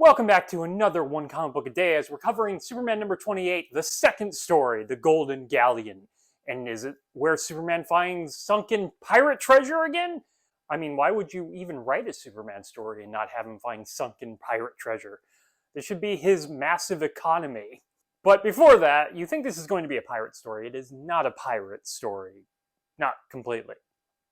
Welcome back to another One Comic Book a Day as we're covering Superman number 28, the second story, the Golden Galleon. And is it where Superman finds sunken pirate treasure again? I mean, why would you even write a Superman story and not have him find sunken pirate treasure? This should be his massive economy. But before that, you think this is going to be a pirate story. It is not a pirate story. Not completely.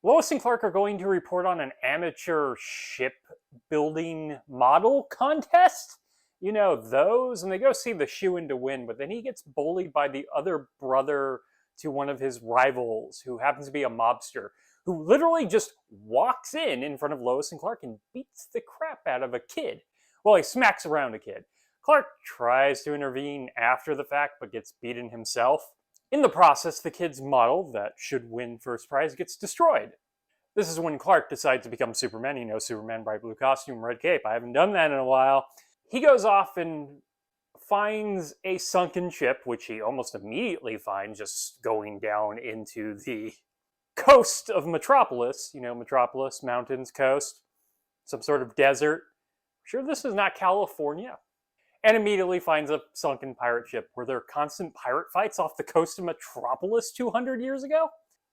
Lois and Clark are going to report on an amateur shipbuilding model contest. You know, those. And they go see the shoe-in to win, but then he gets bullied by the other brother to one of his rivals, who happens to be a mobster, who literally just walks in front of Lois and Clark and beats the crap out of a kid. Well, he smacks around a kid. Clark tries to intervene after the fact, but gets beaten himself. In the process, the kid's model, that should win first prize, gets destroyed. This is when Clark decides to become Superman. You know, Superman, bright blue costume, red cape. I haven't done that in a while. He goes off and finds a sunken ship, which he almost immediately finds just going down into the coast of Metropolis. You know, Metropolis, mountains, coast, some sort of desert. Sure, this is not California. And immediately finds a sunken pirate ship. Were there constant pirate fights off the coast of Metropolis 200 years ago?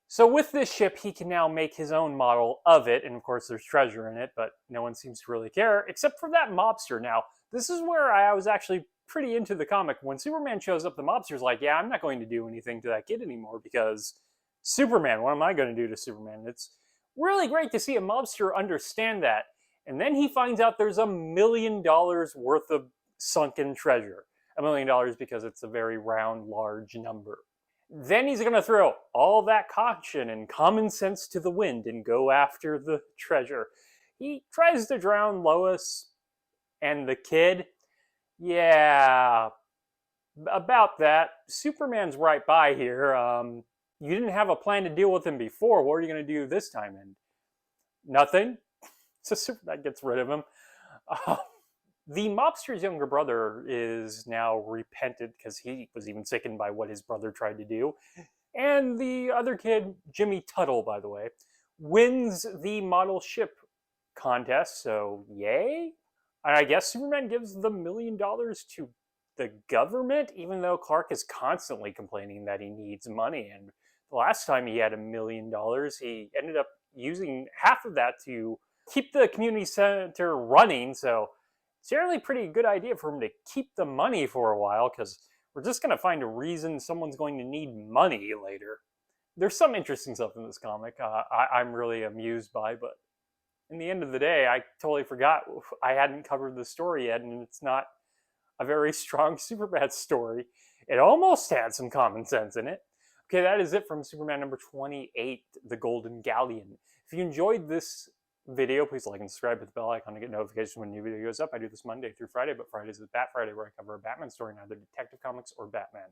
So with this ship, he can now make his own model of it, and of course there's treasure in it, but no one seems to really care, except for that mobster. Now, this is where I was actually pretty into the comic. When Superman shows up, the mobster's like, yeah, I'm not going to do anything to that kid anymore, because Superman, what am I going to do to Superman? It's really great to see a mobster understand that. And then he finds out there's $1 million worth of sunken treasure. $1 million because it's a very round, large number. Then he's going to throw all that caution and common sense to the wind and go after the treasure. He tries to drown Lois and the kid. Yeah, about that. Superman's right by here. You didn't have a plan to deal with him before. What are you going to do this time? And nothing. So Superman gets rid of him. The mobster's younger brother is now repentant because he was even sickened by what his brother tried to do. And the other kid, Jimmy Tuttle, by the way, wins the model ship contest, so yay? And I guess Superman gives the $1 million to the government, even though Clark is constantly complaining that he needs money. And the last time he had $1 million, he ended up using half of that to keep the community center running, so it's generally a pretty good idea for him to keep the money for a while, because we're just going to find a reason someone's going to need money later. There's some interesting stuff in this comic I'm really amused by, but in the end of the day, I totally forgot I hadn't covered the story yet, and it's not a very strong Superman story. It almost had some common sense in it. Okay, that is it from Superman number 28, The Golden Galleon. If you enjoyed this video, please like and subscribe, hit the bell icon to get notifications when a new video goes up. I do this Monday through Friday, but Fridays is Bat Friday, where I cover a Batman story in either Detective Comics or Batman.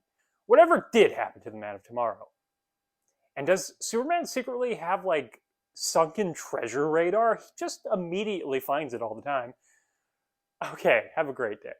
Whatever did happen to the Man of Tomorrow? And does Superman secretly have, like, sunken treasure radar? He just immediately finds it all the time. Okay, have a great day.